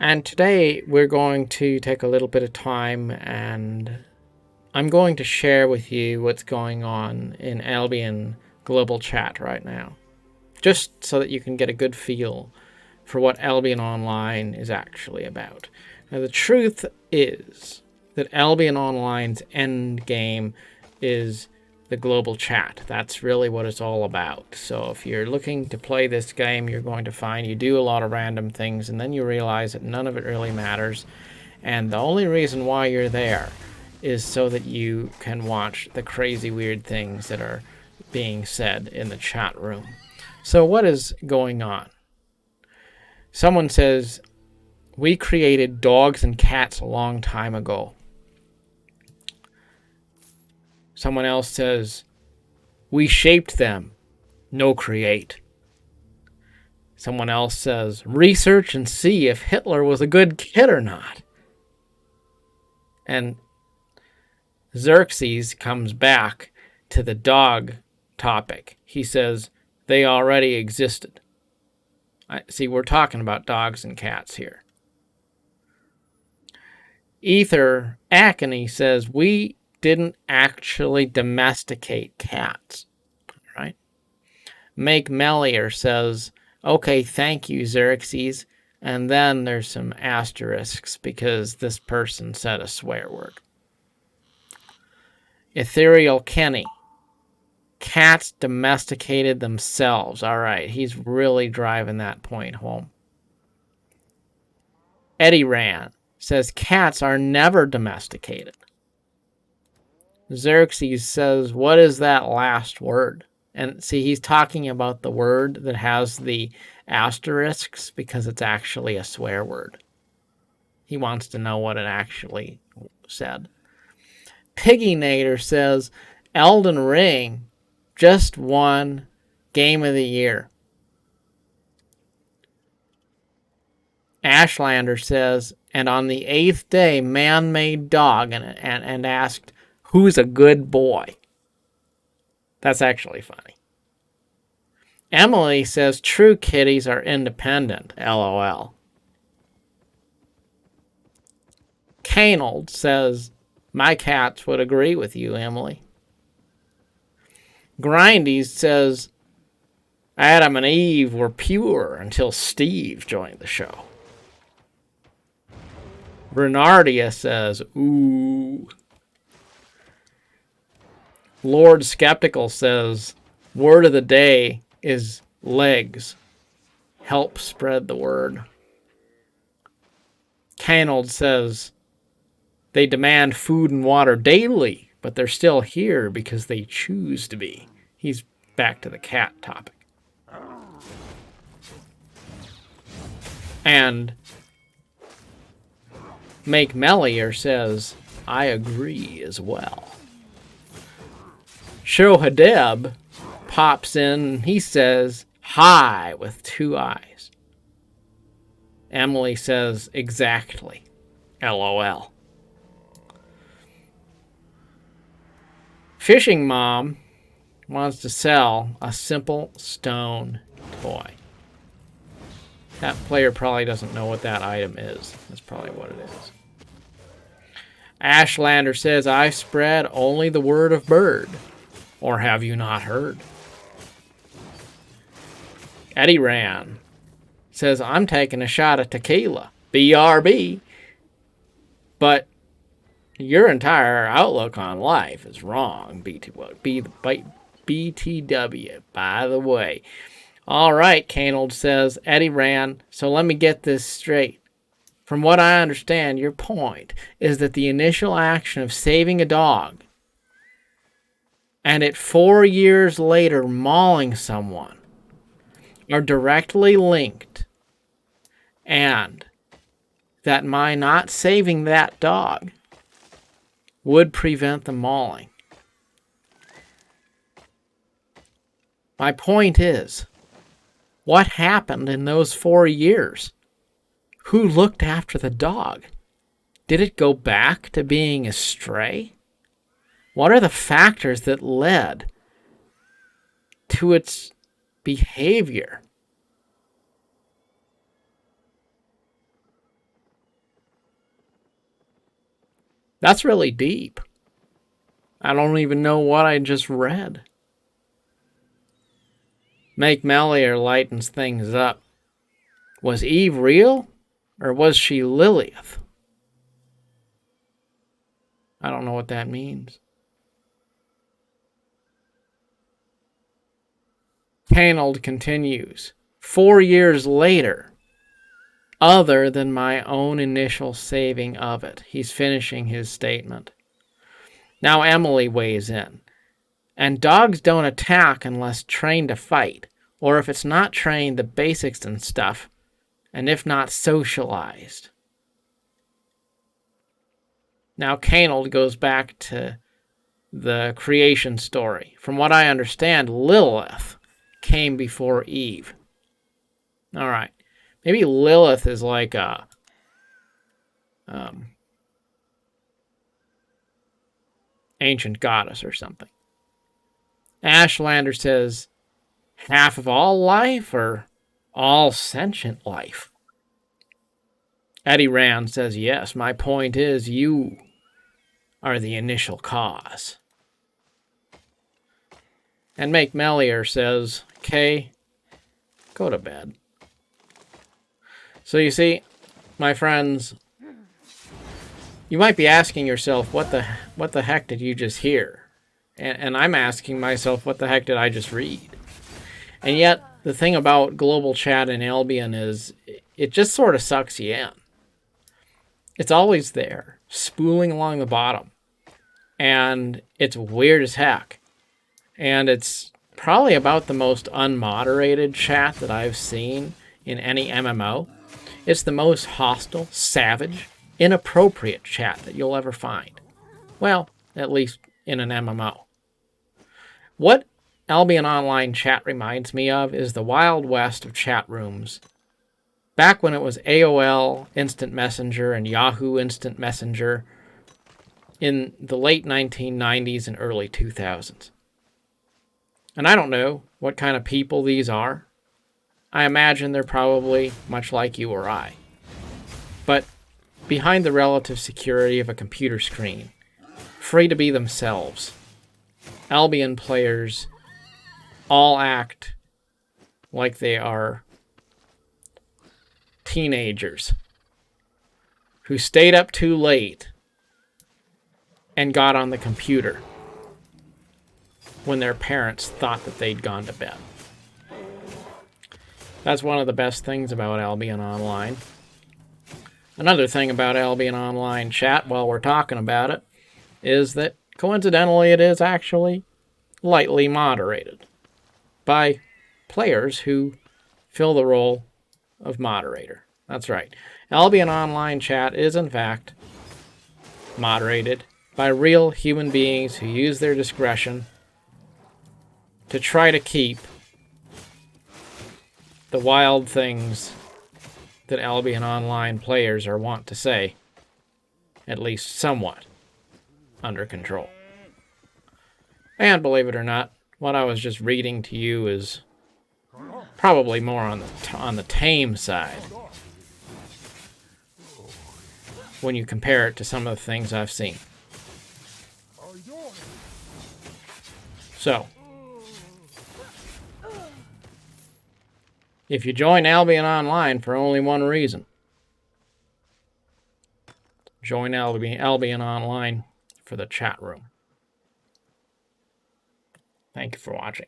And today we're going to take a little bit of time and I'm going to share with you what's going on in Albion global chat right now, just so that you can get a good feel for what Albion Online is actually about. Now, the truth is that Albion Online's endgame is the global chat. That's really what it's all about. So if you're looking to play this game, you're going to find you do a lot of random things, and then you realize that none of it really matters. And the only reason why you're there is so that you can watch the crazy weird things that are being said in the chat room. So what is going on? Someone says, we created dogs and cats a long time ago. Someone else says, we shaped them. No create. Someone else says, research and see if Hitler was a good kid or not. And Xerxes comes back to the dog topic. He says, they already existed. See, we're talking about dogs and cats here. Ether Acony says, we didn't actually domesticate cats. Right? Make Mellier says, okay, thank you, Xerxes. And then there's some asterisks because this person said a swear word. Ethereal Kenny. Cats domesticated themselves. All right, he's really driving that point home. Eddie Ran says cats are never domesticated. Xerxes says, what is that last word? And see, he's talking about the word that has the asterisks because it's actually a swear word. He wants to know what it actually said. Piggy Nader says, Elden Ring just won Game of the Year. Ashlander says, and on the 8th day, man made dog and asked, who's a good boy? That's actually funny. Emily says, true kitties are independent, LOL. Canold says, my cats would agree with you, Emily. Grindies says, Adam and Eve were pure until Steve joined the show. Bernardia says, ooh. Lord Skeptical says, word of the day is legs. Help spread the word. Canold says, they demand food and water daily, but they're still here because they choose to be. He's back to the cat topic. And Make Mellier says, I agree as well. Shohadeb pops in. He says, hi, with 2 eyes. Emily says, exactly. LOL. Fishing Mom wants to sell a simple stone toy. That player probably doesn't know what that item is. That's probably what it is. Ashlander says, I spread only the word of bird. Or have you not heard? Eddie Ran says, I'm taking a shot at tequila. BRB. But your entire outlook on life is wrong. BTW, by the way. All right, Canold says, Eddie Ran, so let me get this straight. From what I understand, your point is that the initial action of saving a dog and it 4 years later mauling someone are directly linked, and that my not saving that dog would prevent the mauling. My point is, what happened in those 4 years? Who looked after the dog? Did it go back to being a stray? What are the factors that led to its behavior? That's really deep. I don't even know what I just read. Make Melior lightens things up. Was Eve real? Or was she Lilith? I don't know what that means. Canold continues. 4 years later, other than my own initial saving of it. He's finishing his statement. Now Emily weighs in. And dogs don't attack unless trained to fight, or if it's not trained, the basics and stuff, and if not socialized. Now Canold goes back to the creation story. From what I understand, Lilith came before Eve. All right. Maybe Lilith is like a ancient goddess or something. Ashlander says, half of all life or all sentient life? Eddie Rand says, yes, my point is you are the initial cause. And Make Melior says, Kay, go to bed. So you see, my friends, you might be asking yourself, what the heck did you just hear? And I'm asking myself, what the heck did I just read? And yet, the thing about global chat in Albion is it just sort of sucks you in. It's always there, spooling along the bottom. And it's weird as heck. And it's probably about the most unmoderated chat that I've seen in any MMO. It's the most hostile, savage, inappropriate chat that you'll ever find. Well, at least in an MMO. What Albion Online chat reminds me of is the Wild West of chat rooms. Back when it was AOL Instant Messenger and Yahoo Instant Messenger in the late 1990s and early 2000s. And I don't know what kind of people these are. I imagine they're probably much like you or I. But behind the relative security of a computer screen, free to be themselves, Albion players all act like they are teenagers who stayed up too late and got on the computer when their parents thought that they'd gone to bed. That's one of the best things about Albion Online. Another thing about Albion Online chat, while we're talking about it, is that coincidentally it is actually lightly moderated by players who fill the role of moderator. That's right. Albion Online chat is in fact moderated by real human beings who use their discretion to try to keep the wild things that Albion Online players are wont to say, at least somewhat, under control. And believe it or not, what I was just reading to you is probably more on the tame side when you compare it to some of the things I've seen. So, if you join Albion Online for only one reason, join Albion Online for the chat room. Thank you for watching.